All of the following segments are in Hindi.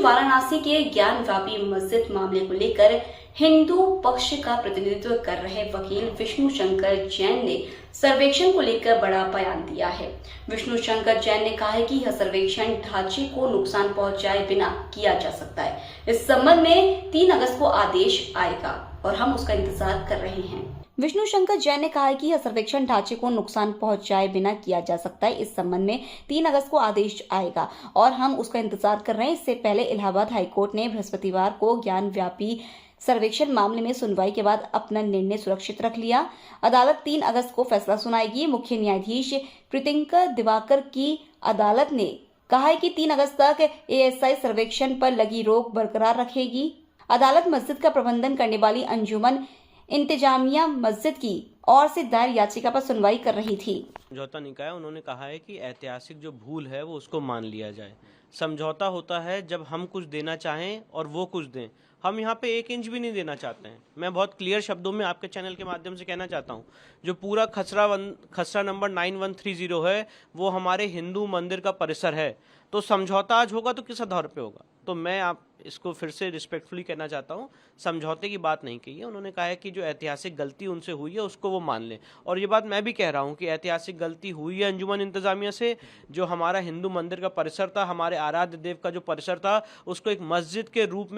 वाराणसी के ज्ञानव्यापी मस्जिद मामले को लेकर हिंदू पक्ष का प्रतिनिधित्व कर रहे वकील विष्णु शंकर जैन ने सर्वेक्षण को लेकर बड़ा बयान दिया है। विष्णु शंकर जैन ने कहा है कि यह सर्वेक्षण ढांचे को नुकसान पहुंचाए बिना किया जा सकता है। इस संबंध में 3 अगस्त को आदेश आएगा और हम उसका इंतजार कर रहे हैं। विष्णु शंकर जैन ने कहा है कि यह सर्वेक्षण ढांचे को नुकसान पहुंचाए बिना किया जा सकता है। इस संबंध में 3 अगस्त को आदेश आएगा और हम उसका इंतजार कर रहे हैं। इससे पहले इलाहाबाद हाईकोर्ट ने बृहस्पतिवार को ज्ञानव्यापी सर्वेक्षण मामले में सुनवाई के बाद अपना निर्णय सुरक्षित रख लिया। अदालत 3 अगस्त को फैसला सुनाएगी। मुख्य न्यायाधीश प्रीतिंकर दिवाकर की अदालत ने कहा है कि 3 अगस्त तक एएसआई सर्वेक्षण पर लगी रोक बरकरार रखेगी। अदालत मस्जिद का प्रबंधन करने वाली अंजुमन इंतजामिया मस्जिद की ओर से दायर याचिका पर सुनवाई कर रही थी। समझौता निकाय उन्होंने कहा है कि ऐतिहासिक जो भूल है वो उसको मान लिया जाए। समझौता होता है जब हम कुछ देना चाहें और वो कुछ दें। हम यहाँ पे 1 इंच भी नहीं देना चाहते हैं। मैं बहुत क्लियर शब्दों में आपके चैनल के माध्यम से कहना चाहता हूँ, जो पूरा खसरा नंबर 9130 है वो हमारे हिंदू मंदिर का परिसर है। तो समझौता आज होगा तो किस आधार पे होगा? तो मैं आप इसको फिर से रिस्पेक्टफुली कहना चाहता हूँ, समझौते की बात नहीं कही है। उन्होंने कहा है कि जो ऐतिहासिक गलती उनसे हुई है उसको वो मान लें। और ये बात मैं भी कह रहा हूँ कि ऐतिहासिक गलती हुई है अंजुमन इंतजामिया से। जो हमारा हिंदू मंदिर का परिसर था, हमारे आराध्य देव का जो परिसर था, उसको एक मस्जिद के रूप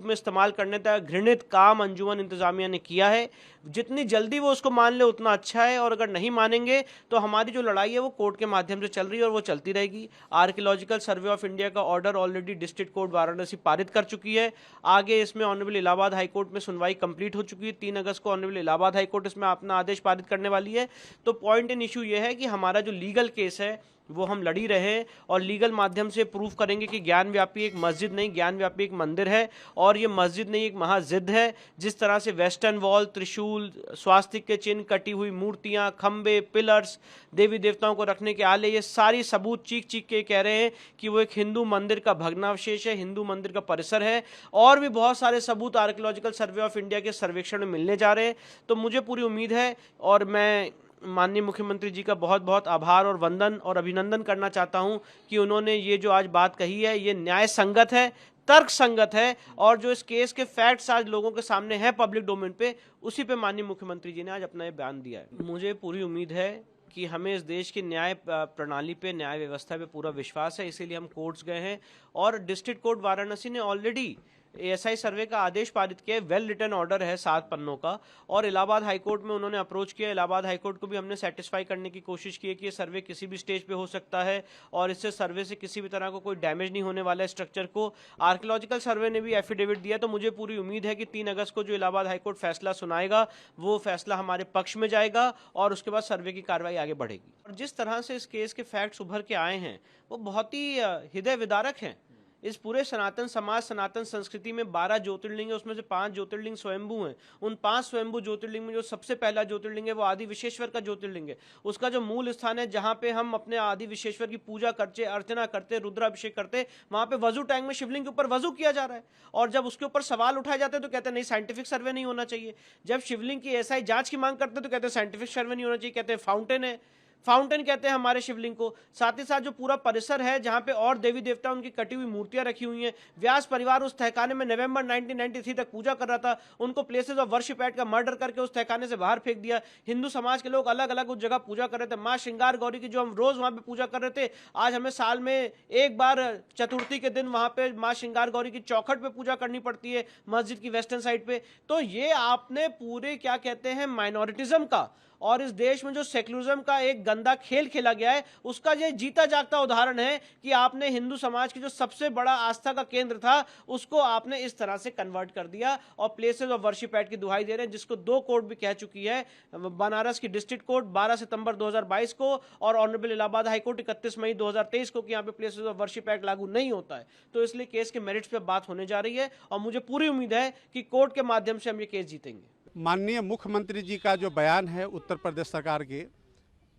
में इस्तेमाल करने तक घृणित काम अंजुमन इंतजामिया ने किया है। जितनी जल्दी वो उसको मान ले उतना अच्छा है। और अगर नहीं मानेंगे तो हमारी जो लड़ाई है वो कोर्ट के माध्यम से चल रही है और वो चलती रहेगी। आर्कियोलॉजिकल सर्वे ऑफ इंडिया का order already district court Varanasi पारित कर चुकी है। आगे इसमें ऑनरेबल इलाहाबाद हाईकोर्ट में सुनवाई कंप्लीट हो चुकी है। 3 अगस्त को ऑनरेबल इलाहाबाद हाईकोर्ट इसमें अपना आदेश पारित करने वाली है। तो पॉइंट इन इशू ये है कि हमारा जो लीगल केस है वो हम लड़ी रहे और लीगल माध्यम से प्रूफ करेंगे कि ज्ञानव्यापी एक मस्जिद नहीं, ज्ञानव्यापी एक मंदिर है। और ये मस्जिद नहीं, एक महाजिद है। जिस तरह से वेस्टर्न वॉल, त्रिशूल, स्वास्तिक के चिन्ह, कटी हुई मूर्तियां, खंबे, पिलर्स, देवी देवताओं को रखने के आले, ये सारी सबूत चीख चीख के कह रहे हैं कि वो एक हिंदू मंदिर का भग्नावशेष है, हिंदू मंदिर का परिसर है। और भी बहुत सारे सबूत आर्कियोलॉजिकल सर्वे ऑफ इंडिया के सर्वेक्षण में मिलने जा रहे हैं। तो मुझे पूरी उम्मीद है और मैं माननीय मुख्यमंत्री जी का बहुत बहुत आभार और वंदन और अभिनंदन करना चाहता हूं कि उन्होंने ये जो आज बात कही है ये न्याय संगत है, तर्क संगत है। और जो इस केस के फैक्ट्स आज लोगों के सामने हैं पब्लिक डोमेन पे, उसी पे माननीय मुख्यमंत्री जी ने आज अपना ये बयान दिया है। मुझे पूरी उम्मीद है कि हमें इस देश की न्याय प्रणाली पे, न्याय व्यवस्था पे पूरा विश्वास है। इसीलिए हम कोर्ट्स गए हैं और डिस्ट्रिक्ट कोर्ट वाराणसी ने ऑलरेडी एएसआई सर्वे का आदेश पारित किया। वेल रिटन ऑर्डर है 7 पन्नों का। और इलाहाबाद हाईकोर्ट में उन्होंने अप्रोच किया। इलाहाबाद हाईकोर्ट को भी हमने सेटिस्फाई करने की कोशिश की है कि ये सर्वे किसी भी स्टेज पे हो सकता है और इससे सर्वे से किसी भी तरह को कोई डैमेज नहीं होने वाला है स्ट्रक्चर को। आर्कियोलॉजिकल सर्वे ने भी एफिडेविट दिया। तो मुझे पूरी उम्मीद है कि 3 अगस्त को जो इलाहाबाद हाईकोर्ट फैसला सुनाएगा वो फैसला हमारे पक्ष में जाएगा और उसके बाद सर्वे की कार्रवाई आगे बढ़ेगी। और जिस तरह से इस केस के फैक्ट्स उभर के आए हैं वो बहुत ही हृदय विदारक हैं। इस पूरे सनातन समाज, सनातन संस्कृति में 12 ज्योतिर्लिंग है, उसमें से 5 ज्योतिर्लिंग स्वयंभू हैं। उन 5 स्वयंभू ज्योतिर्लिंग में जो सबसे पहला ज्योतिर्लिंग है वो आदि विश्वेश्वर का ज्योतिर्लिंग है। उसका जो मूल स्थान है जहां पे हम अपने आदि विश्वेश्वर की पूजा करते, अर्चना करते, रुद्राभिषेक करते, वहां पे वजू टैंक में शिवलिंग के ऊपर वजू किया जा रहा है। और जब उसके ऊपर सवाल उठाए जाते हैं तो कहते हैं नहीं, साइंटिफिक सर्वे नहीं होना चाहिए। जब शिवलिंग की एसआई जांच की मांग करते हैं तो कहते हैं साइंटिफिक सर्वे नहीं होना चाहिए, कहते हैं फाउंटेन है, फाउंटेन कहते हैं हमारे शिवलिंग को। साथ ही साथ जो पूरा परिसर है जहां पे और देवी देवता उनकी कटी हुई मूर्तियां रखी हुई हैं, व्यास परिवार उस तहखाने में नवंबर 1993 तक पूजा कर रहा था। उनको प्लेसेस ऑफ वर्शिप एक्ट का मर्डर करके उस तहखाने से बाहर फेंक दिया। हिंदू समाज के लोग अलग अलग उस जगह पूजा कर रहे थे। माँ श्रृंगार गौरी की जो हम रोज वहां पे पूजा कर रहे थे, आज हमें साल में एक बार चतुर्थी के दिन वहां पे माँ श्रृंगार गौरी की चौखट पे पूजा करनी पड़ती है मस्जिद की वेस्टर्न साइड पे। तो ये आपने पूरे क्या कहते हैं माइनॉरिटिज्म का और इस देश में जो सेक्युलरिज्म का एक गंदा खेल खेला गया है उसका ये जीता जागता उदाहरण है कि आपने हिंदू समाज की जो सबसे बड़ा आस्था का केंद्र था उसको आपने इस तरह से कन्वर्ट कर दिया और प्लेसेस ऑफ वर्शिप एक्ट की दुहाई दे रहे हैं, जिसको 2 कोर्ट भी कह चुकी है। बनारस की डिस्ट्रिक्ट कोर्ट 12 सितंबर 2022 को और ऑनरेबल इलाहाबाद हाईकोर्ट 31 मई 2023 को कि यहाँ पे प्लेसेस ऑफ वर्शिप एक्ट लागू नहीं होता है। तो इसलिए केस के मेरिट्स पे बात होने जा रही है और मुझे पूरी उम्मीद है कि कोर्ट के माध्यम से हम ये केस जीतेंगे। माननीय मुख्यमंत्री जी का जो बयान है उत्तर प्रदेश सरकार के,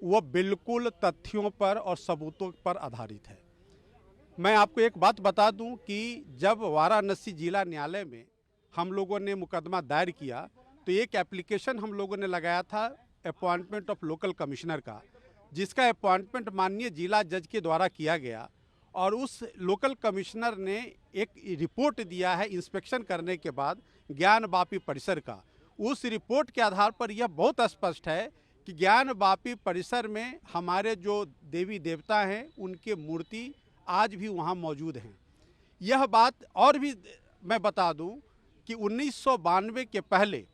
वो बिल्कुल तथ्यों पर और सबूतों पर आधारित है। मैं आपको एक बात बता दूं कि जब वाराणसी जिला न्यायालय में हम लोगों ने मुकदमा दायर किया तो एक एप्लीकेशन हम लोगों ने लगाया था अपॉइंटमेंट ऑफ लोकल कमिश्नर का, जिसका अपॉइंटमेंट माननीय जिला जज के द्वारा किया गया और उस लोकल कमिश्नर ने एक रिपोर्ट दिया है इंस्पेक्शन करने के बाद ज्ञान वापी परिसर का। उस रिपोर्ट के आधार पर यह बहुत स्पष्ट है कि ज्ञान वापी परिसर में हमारे जो देवी देवता हैं उनके मूर्ति आज भी वहाँ मौजूद हैं। यह बात और भी मैं बता दूं कि 1992 के पहले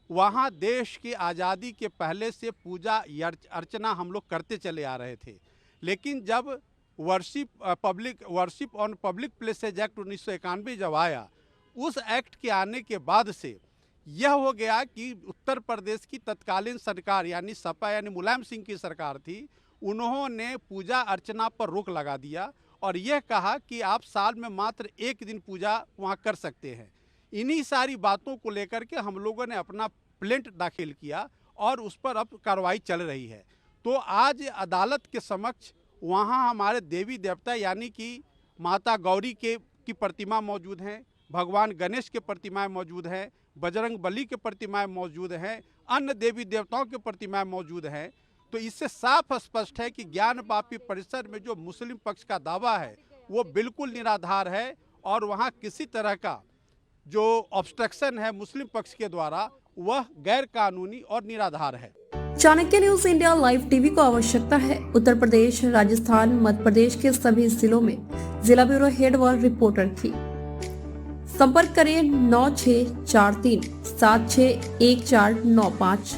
वहाँ देश की आज़ादी के पहले से पूजा अर्चना हम लोग करते चले आ रहे थे, लेकिन जब worship on public places act 1991 जब आया, उस एक्ट के आने के बाद से यह हो गया कि उत्तर प्रदेश की तत्कालीन सरकार यानी सपा यानी मुलायम सिंह की सरकार थी, उन्होंने पूजा अर्चना पर रोक लगा दिया और यह कहा कि आप साल में मात्र एक दिन पूजा वहाँ कर सकते हैं। इन्हीं सारी बातों को लेकर के हम लोगों ने अपना प्लेंट दाखिल किया और उस पर अब कार्रवाई चल रही है। तो आज अदालत के समक्ष वहाँ हमारे देवी देवता यानी कि माता गौरी की प्रतिमा मौजूद हैं, भगवान गणेश के प्रतिमाएं मौजूद हैं, बजरंग बली के प्रतिमाएं मौजूद हैं, अन्य देवी देवताओं के प्रतिमाएं मौजूद हैं। तो इससे साफ स्पष्ट है कि ज्ञान वापी परिसर में जो मुस्लिम पक्ष का दावा है वो बिल्कुल निराधार है और वहाँ किसी तरह का जो ऑब्स्ट्रक्शन है मुस्लिम पक्ष के द्वारा वह गैर कानूनी और निराधार है। Chanakya news India live TV को आवश्यकता है उत्तर प्रदेश, राजस्थान, मध्य प्रदेश के सभी जिलों में जिला ब्यूरो हेड व रिपोर्टर की। संपर्क करें 9643761495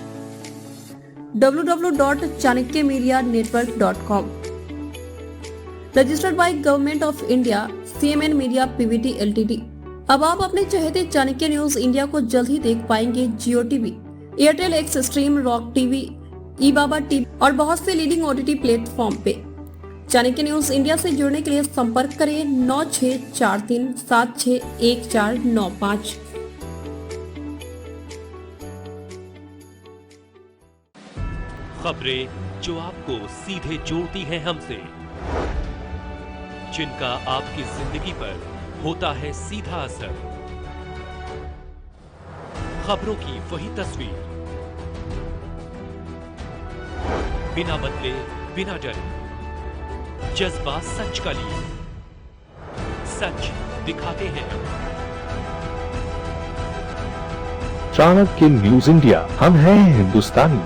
www.chanakyanmedianetwork.com। Registered by government of India, CMN media PVT LTD। अब आप अपने चहेते चाणक्य न्यूज इंडिया को जल्द ही देख पाएंगे Jio TV, Airtel Xstream, Rock TV, ई-बाबा टीवी और बहुत से लीडिंग OTT प्लेटफॉर्म पे। चाणक्य न्यूज इंडिया से जुड़ने के लिए संपर्क करें 9643761495। खबरें जो आपको सीधे जोड़ती हैं हमसे, जिनका आपकी जिंदगी पर होता है सीधा असर। खबरों की वही तस्वीर, बिना बदले बिना डरे, जज्बा सच का लिए, सच दिखाते हैं। चाणक्य न्यूज इंडिया, हम हैं हिंदुस्तानी।